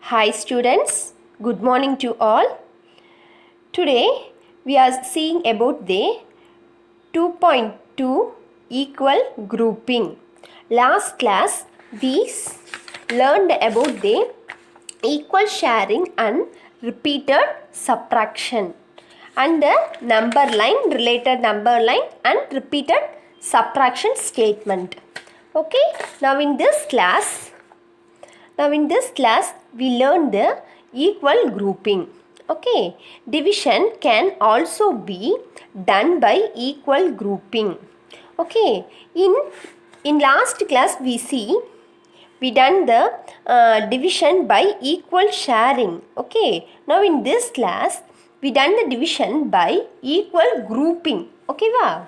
Hi students, good morning to all. Today we are seeing about the 2.2 equal grouping. Last class we learned about the equal sharing and repeated subtraction and the number line, related number line and repeated subtraction statement. Okay, now in this class we learned the equal grouping. Okay, division can also be done by equal grouping. Okay, in last class we done the division by equal sharing. Okay, now in this class we done the division by equal grouping. Okay, wow.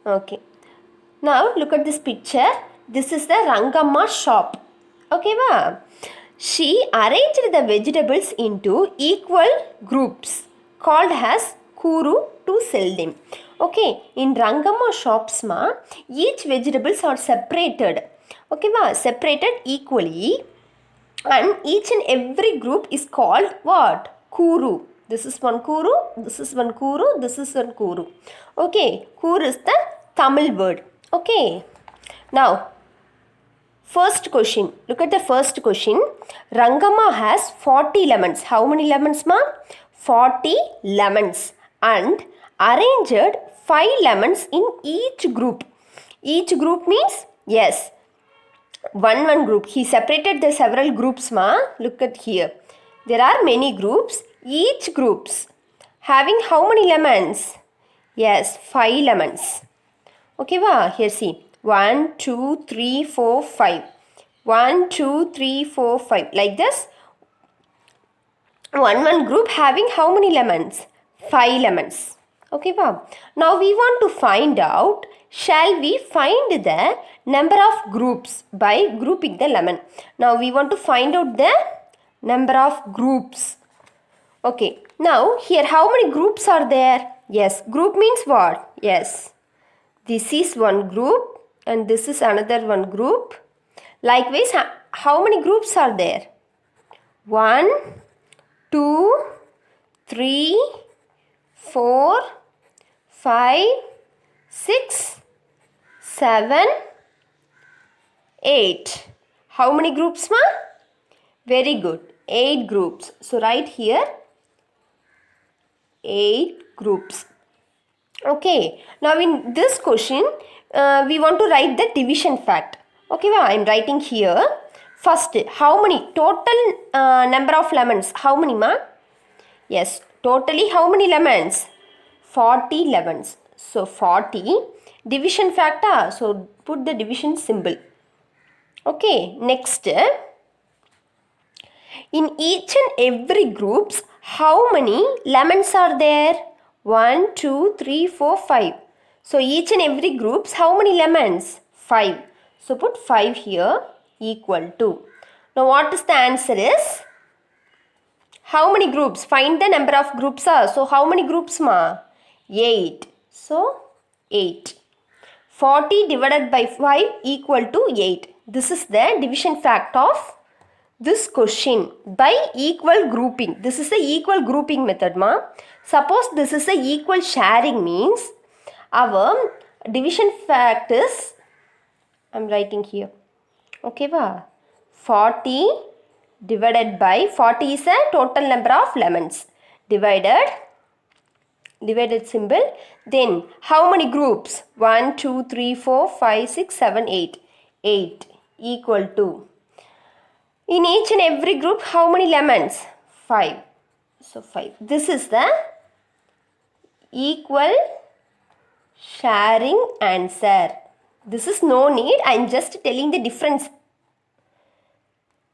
Okay, now look at this picture. This is the Rangamma shop. Okay, va? She arranged the vegetables into equal groups called as Kuru to sell them. Okay, in Rangamma shops ma, each vegetables are separated. Okay, va? Separated equally, and each and every group is called what? Kuru. This is one Kuru, this is one Kuru, this is one Kuru. Okay, Kuru is the Tamil word. Okay, now first question. Look at the first question. Rangamma has 40 lemons. How many lemons, ma? 40 lemons. And arranged 5 lemons in each group. Each group means, yes, one group. He separated the several groups, ma. Look at here. There are many groups. Each groups having how many lemons? Yes, 5 lemons. Okay, va? Here see. 1, 2, 3, 4, 5. 1, 2, 3, 4, 5. Like this. One group having how many lemons? 5 lemons. Okay, va? Now we want to find out, shall we find the number of groups by grouping the lemon? Now we want to find out the number of groups. Okay, now here how many groups are there? Yes, group means what? Yes, this is one group and this is another one group. Likewise, how many groups are there? 1, 2, 3, 4, 5, 6, 7, 8. How many groups, ma? Very good. 8 groups. So write here 8 groups. Okay. Now in this question, we want to write the division fact. Okay, well, I am writing here. First, how many total number of lemons? How many, ma? Yes, totally how many lemons? 40 lemons. So 40 division factor. So put the division symbol. Okay, next. In each and every groups, how many lemons are there? 1, 2, 3, 4, 5. So each and every groups, how many lemons? 5. So put 5 here equal to. Now what is the answer is? How many groups? Find the number of groups. So how many groups, ma? 8. So 8. 40 divided by 5 equal to 8. This is the division fact of this question by equal grouping. This is the equal grouping method, ma. Suppose this is the equal sharing means our division fact is, I am writing here. Okay, va? 40 divided by 40 is a total number of lemons. Divided symbol. Then how many groups? 1, 2, 3, 4, 5, 6, 7, 8. 8 equal to. In each and every group, how many lemons? 5. So 5. This is the equal sharing answer. This is no need. I am just telling the difference.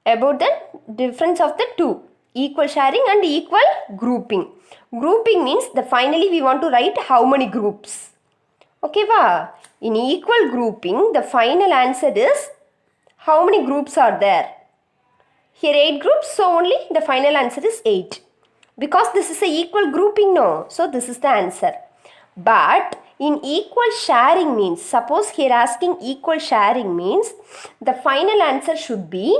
About the difference of the two. Equal sharing and equal grouping. Grouping means the finally we want to write how many groups. Okay, va? In equal grouping, the final answer is how many groups are there? Here 8 groups, so only the final answer is 8. Because this is a equal grouping, no. So this is the answer. But in equal sharing means, suppose here asking equal sharing means, the final answer should be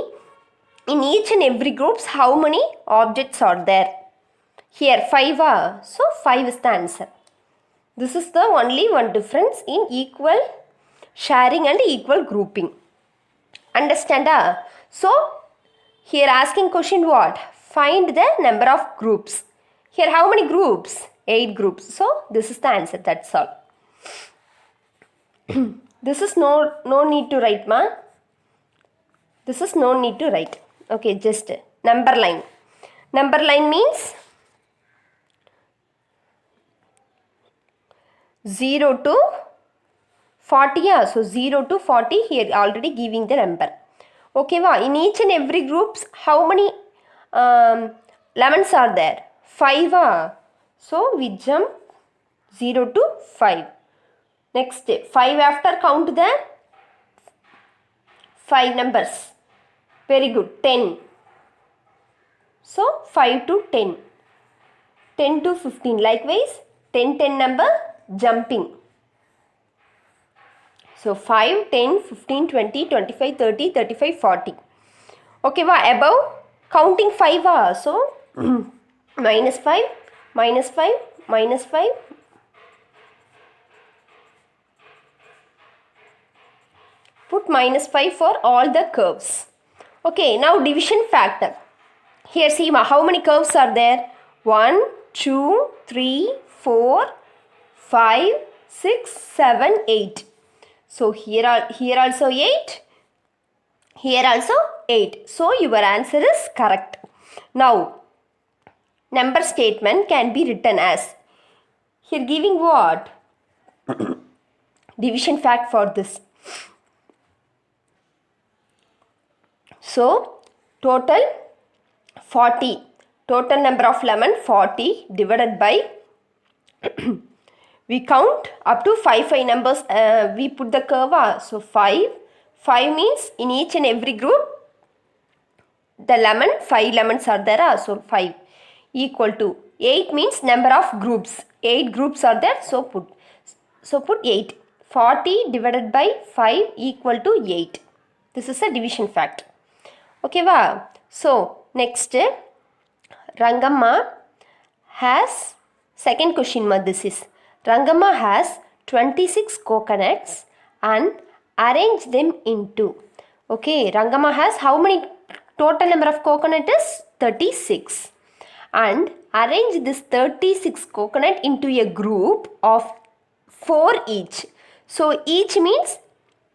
In each and every groups, how many objects are there? Here 5 are. So 5 is the answer. This is the only one difference in equal sharing and equal grouping. Understand? So here asking question what? Find the number of groups. Here how many groups? 8 groups. So this is the answer. That's all. This is no need to write, ma. This is no need to write. Okay, just number line. Number line means 0 to 40. Yeah. So 0 to 40 here already giving the number. Okay, wow. In each and every groups, how many lemons are there? 5. So we jump 0 to 5. Next, 5 after count the 5 numbers. Very good. 10. So 5 to 10. 10 to 15. Likewise, 10 number jumping. So 5, 10, 15, 20, 25, 30, 35, 40. Okay, above counting 5. So minus 5, minus 5, minus 5. Put minus 5 for all the curves. Okay, now division factor. Here see how many curves are there? 1, 2, 3, 4, 5, 6, 7, 8. So here also 8. Here also 8. So your answer is correct. Now number statement can be written as, here giving what? Division fact for this. So total 40. Total number of lemon 40 divided by we count up to 5 numbers. We put the curve. So 5. 5 means in each and every group the 5 lemons are there. So 5 equal to 8 means number of groups. 8 groups are there. So put 8. 40 divided by 5 equal to 8. This is a division fact. Okay, wow. So next, Rangamma has, second question this is, Rangamma has 26 coconuts and arrange them into. Okay, Rangamma has how many? Total number of coconut is 36. And arrange this 36 coconut into a group of 4 each. So each means,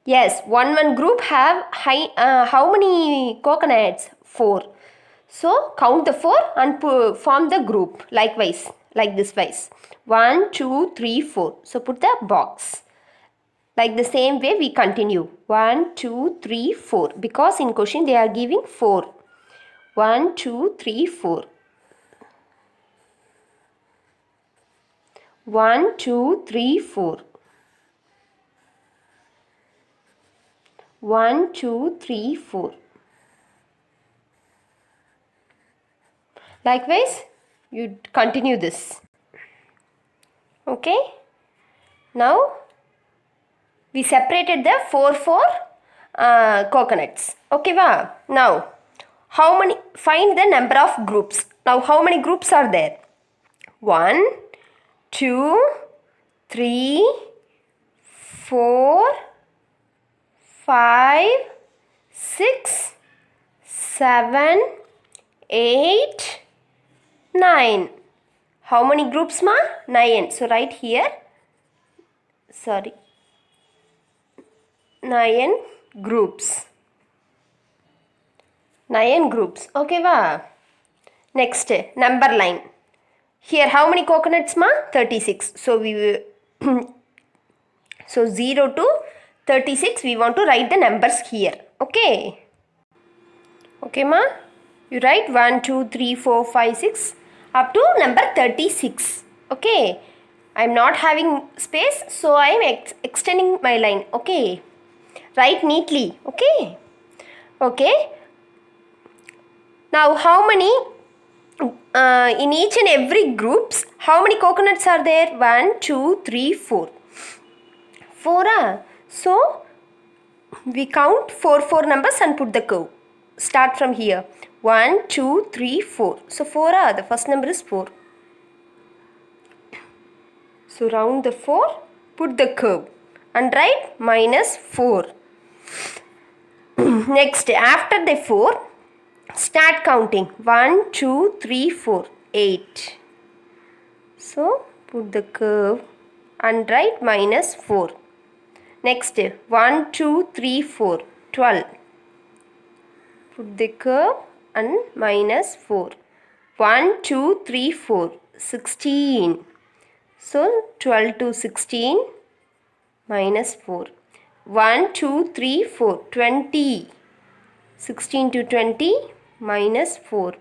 yes, one group have how many coconuts? 4. So count the 4 and form the group likewise, like this wise. 1, 2, 3, 4. So put the box. Like the same way we continue. 1, 2, 3, 4. Because in question they are giving 4. 1, 2, 3, 4. 1, 2, 3, 4. 1, 2, 3, 4. Likewise, you continue this. Okay. Now, we separated the 4 coconuts. Okay, va? Now, how many? Find the number of groups. Now, how many groups are there? 1, 2, 3, 4, 5, 6, 7, 8, 9. How many groups, ma? 9. So write here. Sorry. 9 groups. 9 groups. Okay, va? Next, number line. Here, how many coconuts, ma? 36. So we so 0 to 36. We want to write the numbers here. Okay. Okay, ma? You write 1, 2, 3, 4, 5, 6 up to number 36. Okay. I am not having space, so I am extending my line. Okay. Write neatly. Okay. Okay. Now, how many in each and every groups, how many coconuts are there? 1, 2, 3, 4. 4. So, we count 4 numbers and put the curve. start from here. 1, 2, 3, 4. So 4, the first number is 4. So round the 4, put the curve and write minus 4. Next, after the 4, start counting. 1, 2, 3, 4, 8. So put the curve and write minus 4. Next, 1, 2, 3, 4, 12. Put the curve and minus 4. 1, 2, 3, 4, 16. So 12 to 16 minus 4. 1, 2, 3, 4, 20. 16 to 20 minus 4.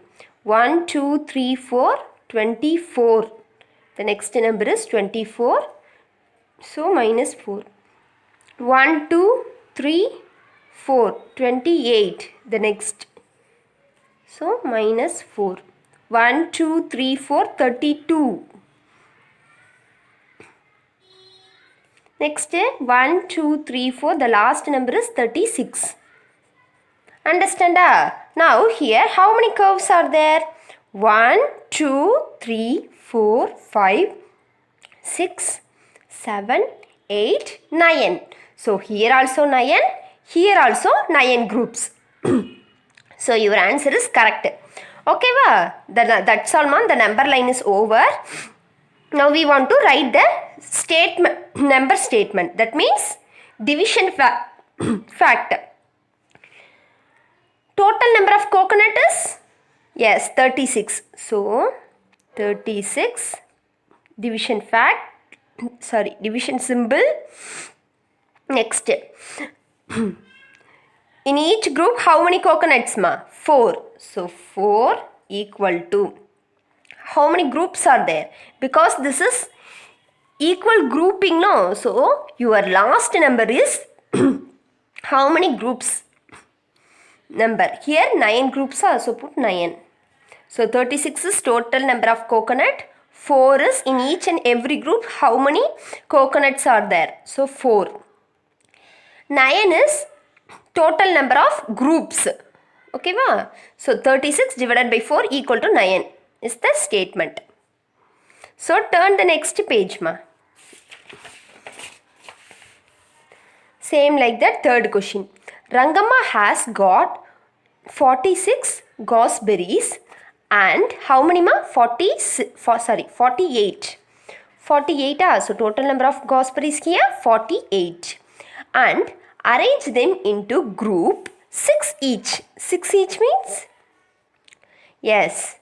1, 2, 3, 4, 24. The next number is 24. So minus 4. 1, 2, 3, 4, 28. The next. So minus 4. 1, 2, 3, 4, 32. Next, 1, 2, 3, 4. The last number is 36. Understand? Now here how many curves are there? 1, 2, 3, 4, 5, 6, 7, 8, 9. So here also 9. Here also 9 groups. So your answer is correct. Okay, that's all, man. The number line is over. Now we want to write the number statement. That means division fact. Total number of coconut is? Yes, 36. So 36 division fact. Sorry, division symbol. Next. In each group, how many coconuts, ma? 4. So 4 equal to. How many groups are there? Because this is equal grouping, no? So your last number is how many groups? Number. Here 9 groups are, so put 9. So 36 is total number of coconut. 4 is in each and every group how many coconuts are there. So 4. 9 is total number of groups. Okay, ma? So 36 divided by 4 equal to 9 is the statement. So turn the next page, ma. Same like that, third question. Rangamma has got 46 gooseberries and how many, ma? 48. 48, so total number of gooseberries here 48. And arrange them into group 6 each. 6 each means? Yes.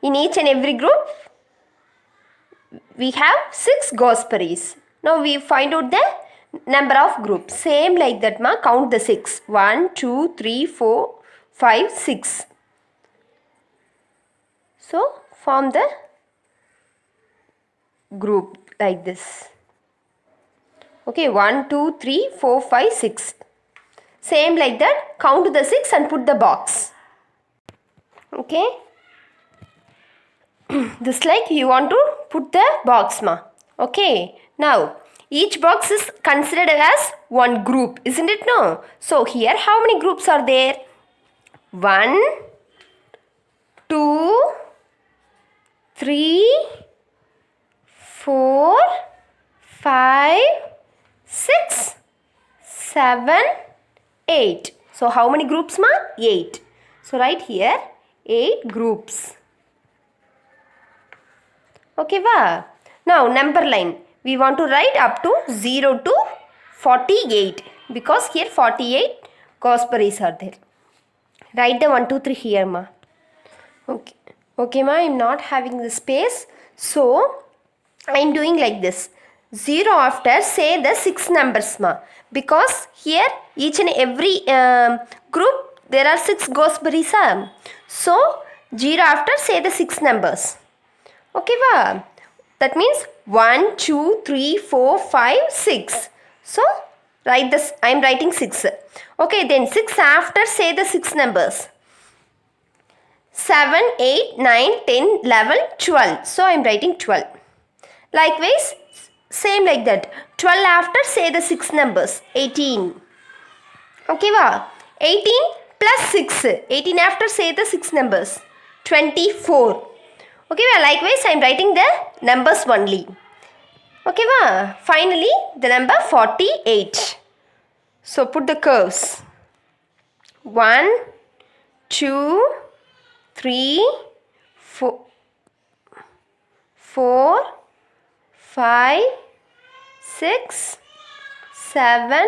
In each and every group, we have 6 gooseberries. Now we find out the number of groups. Same like that, ma. Count the 6. 1, 2, 3, 4, 5, 6. So form the group like this. Okay, 1, 2, 3, 4, 5, 6. Same like that. Count the 6 and put the box. Okay. This like you want to put the box, ma. Okay. Now, each box is considered as one group, isn't it? No. So, here how many groups are there? 1, 2, 3, 4, 5, 6, 7, 8. So, how many groups, ma? 8. So, write here 8 groups. Okay, va? Now, number line. We want to write up to 0 to 48 because here 48 gooseberries are there. Write the 1, 2, 3 here, ma. Okay. Okay, ma. I am not having the space. So, I am doing like this. 0 after say the 6 numbers, ma. Because here each and every group there are 6 gooseberries. So, 0 after say the 6 numbers. Okay, va? That means 1, 2, 3, 4, 5, 6. So, write this. I am writing 6. Okay, then 6 after say the 6 numbers. 7, 8, 9, 10, 11, 12. So, I am writing 12. Likewise, same like that. 12 after say the 6 numbers. 18. Okay, va? 18 plus 6. 18 after say the 6 numbers. 24. Okay, well, likewise I am writing the numbers only. Okay, well, finally the number 48. So put the curves. 1, 2, 3, 4, 5, 6, 7,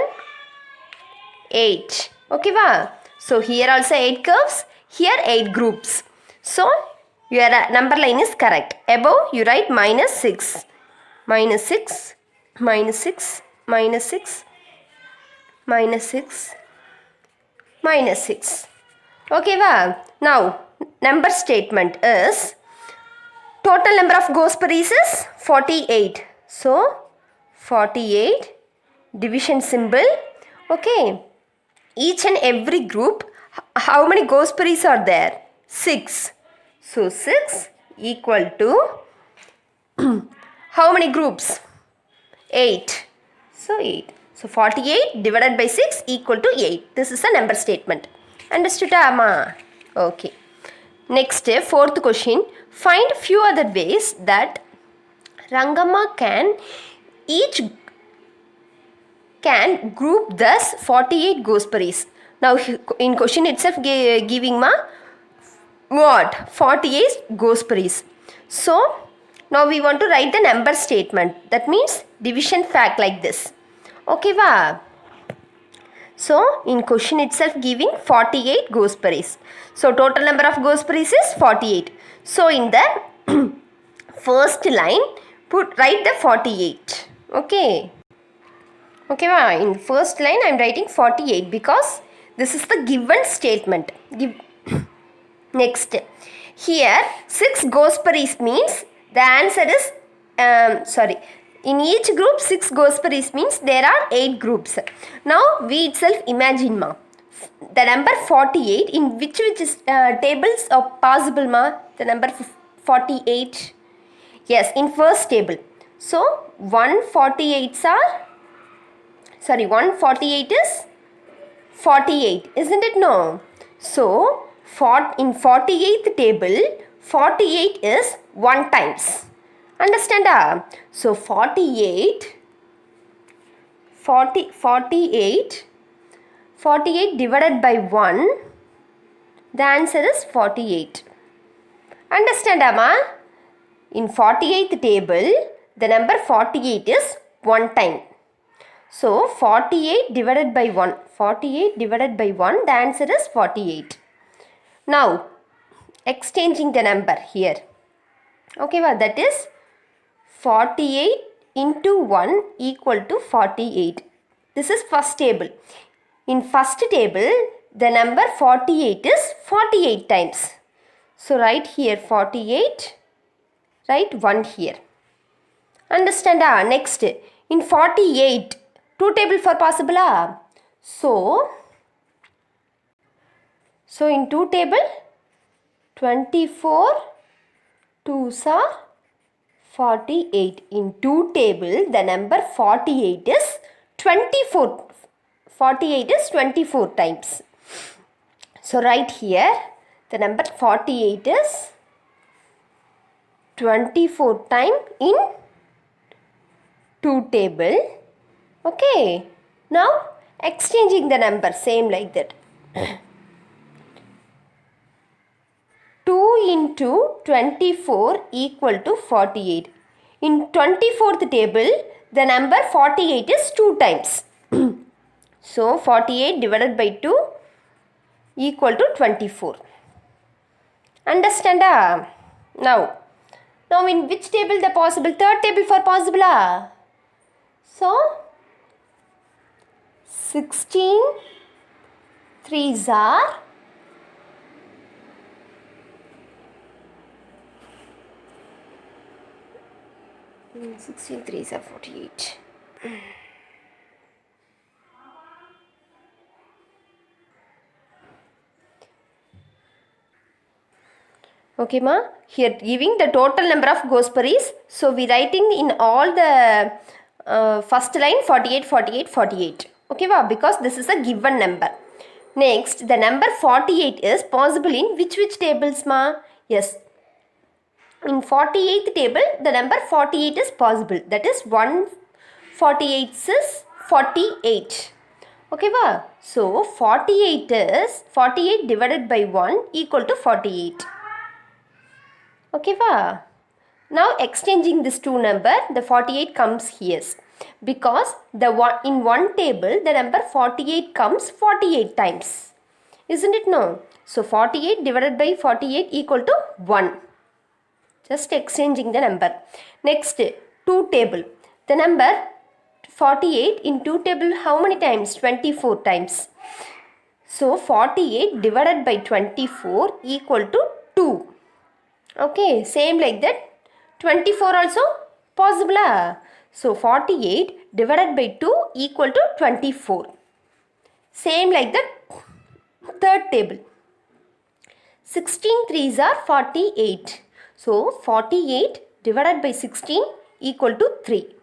8. Okay, wow. So here also 8 curves, here 8 groups. So your number line is correct. Above you write minus 6, minus 6, minus 6, minus 6, minus 6, minus 6. Okay, wow. Now number statement is total number of gooseberries is 48. So 48, division symbol. Okay. Each and every group, how many gooseberries are there? 6. So 6 equal to how many groups? 8. So 8. So 48 divided by 6 equal to 8. This is a number statement. Understood, Amma? Okay. Next, fourth question. Find few other ways that Rangamma can group thus 48 gooseberries. Now in question itself giving what? 48 gooseberries. So now we want to write the number statement. That means division fact like this. Okay, va? So in question itself giving 48 gooseberries. So total number of gooseberries is 48. So in the first line write the 48. Okay. Okay, in first line I am writing 48 because this is the given statement. Next, here 6 gooseberries means the answer is in each group 6 gooseberries means there are 8 groups. Now we itself imagine the number 48 in which tables are possible the number 48. Yes, in first table. So 148 is 48, isn't it? No. So in 48th table 48 is 1 times. Understand? So 48 divided by 1, the answer is 48. Understand, Amma? In 48th table the number 48 is 1 time. So 48 divided by 1, the answer is 48. Now exchanging the number here. Okay, well, that is 48 into 1 equal to 48. This is first table. In first table the number 48 is 48 times. So write here 48, write 1 here. Understand? Next, in 48 2 table for possible. So in 2 table 24 2s are 48. In 2 table the number 48 is 24. 48 is 24 times. So write here the number 48 is 24 time in 2 table. Okay. Now exchanging the number same like that. 2 into 24 equal to 48. In 24th table the number 48 is 2 times. So 48 divided by 2 equal to 24. Understand? Now in which table the possible? Third table for possible. So 16 3s are 16 3s are 48. Okay, ma. Here giving the total number of gooseberries. So we writing in all the first line 48, 48, 48. Okay, ma. Because this is a given number. Next, the number 48 is possible in which tables, ma? Yes. In 48th table, the number 48 is possible. That is 148 is 48. Okay, va? So, 48 is 48 divided by 1 equal to 48. Okay, va? Now, exchanging this two number, the 48 comes here. Because in one table, the number 48 comes 48 times. Isn't it no? So, 48 divided by 48 equal to 1. Just exchanging the number. Next, 2 table. The number 48 in 2 table how many times? 24 times. So 48 divided by 24 equal to 2. Okay, same like that. 24 also possible. So 48 divided by 2 equal to 24. Same like that. Third table. 16 threes are 48. So 48 divided by 16 equal to 3.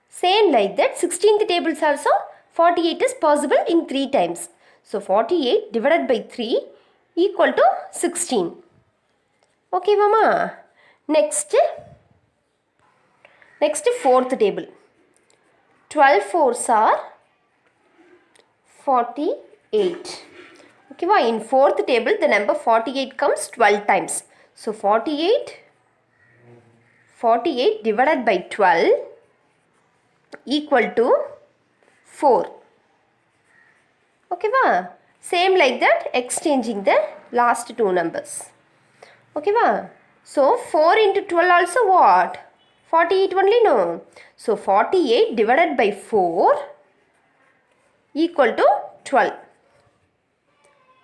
Same like that, 16th tables also 48 is possible in 3 times. So 48 divided by 3 equal to 16. Okay, mama. Next fourth table. 12 fours are 48. Okay, ma. In fourth table the number 48 comes 12 times. So 48 divided by 12 equal to 4. Okay, va? Same like that, exchanging the last two numbers. Okay, va? So 4 into 12 also what? 48 only, no? So 48 divided by 4 equal to 12.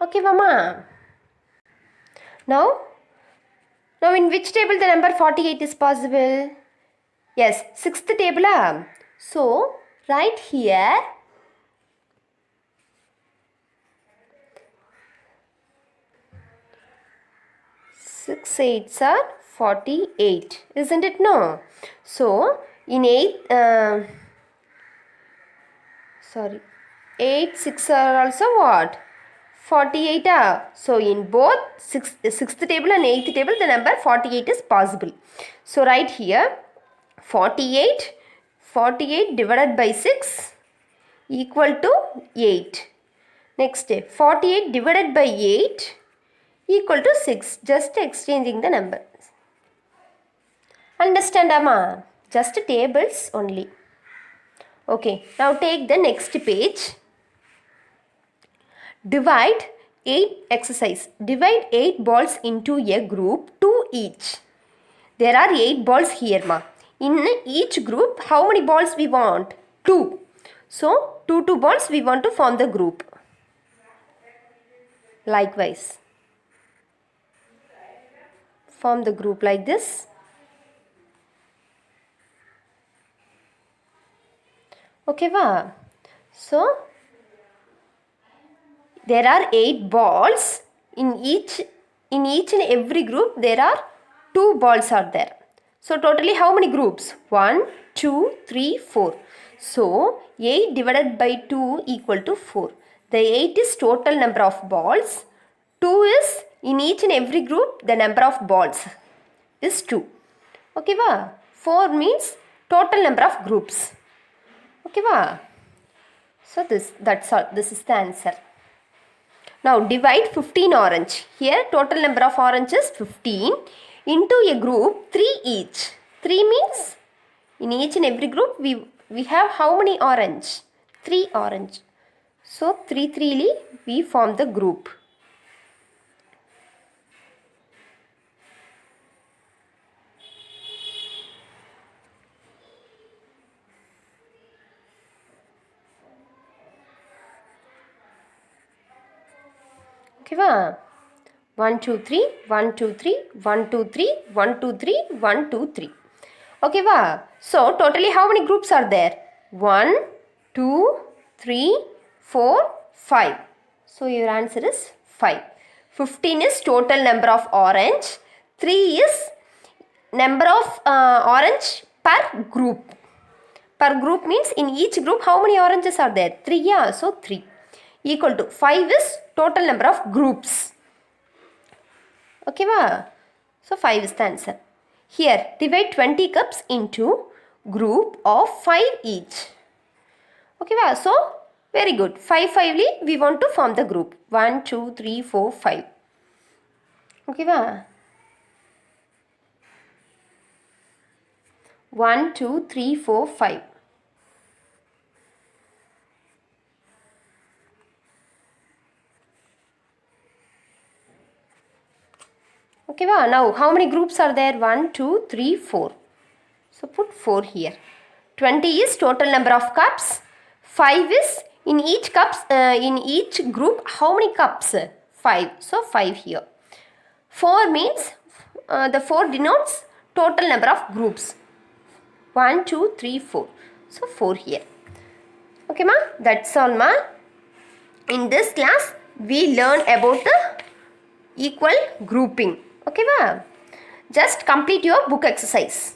Okay, mama. Now in which table the number 48 is possible? Yes, 6th table. So right here 6 8s are 48, isn't it? No. So in 8 6 are also what? 48. So in both 6th table and 8th table the number 48 is possible. So right here 48 divided by 6 equal to 8. Next, 48 divided by 8 equal to 6. Just exchanging the numbers. Understand, Amma? Just tables only. Okay, now take the next page. Divide 8 exercise. Divide 8 balls into a group, 2 each. There are 8 balls here, ma. In each group, how many balls we want? 2. So, 2 balls we want to form the group. Likewise, form the group like this. Okay, va? So, there are 8 balls. In each and every group, there are 2 balls are there. So, totally how many groups? 1, 2, 3, 4. So, 8 divided by 2 equal to 4. The 8 is total number of balls. 2 is in each and every group the number of balls is 2. Okay, va? 4 means total number of groups. Okay, va? So that's all. This is the answer. Now divide 15 orange. Here total number of oranges 15 into a group 3 each. 3 means in each and every group we have how many orange? 3 orange. So 3 we form the group. Okay, va? 1 2 3 1 2 3 1 2 3 1 2 3 1 2 3. Okay, va? So totally how many groups are there? 1 2 3 4 5. So your answer is 5. 15 is total number of orange. 3 is number of orange per group. Per group means in each group how many oranges are there? 3, yeah. So 3. equal to 5 is total number of groups. Okay, va? So 5 is the answer. Here, divide 20 cups into group of 5 each. Okay, va? So very good. 5 5ly we want to form the group. 1 2 3 4 5. Okay, va? 1 2 3 4 5. Okay, va? Now how many groups are there? 1 2 3 4. So put 4 here. 20 is total number of cups. 5 is in each cups, in each group how many cups? 5. So 5 here. 4 means the 4 denotes total number of groups. 1 2 3 4. So 4 here. Okay, ma? That's all, ma. In this class we learn about the equal grouping. Okay, ma? Just complete your book exercise.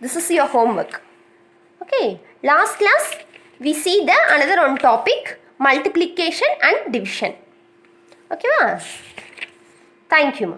This is your homework. Okay, last class we see the another on topic multiplication and division. Okay, ma? Thank you, ma.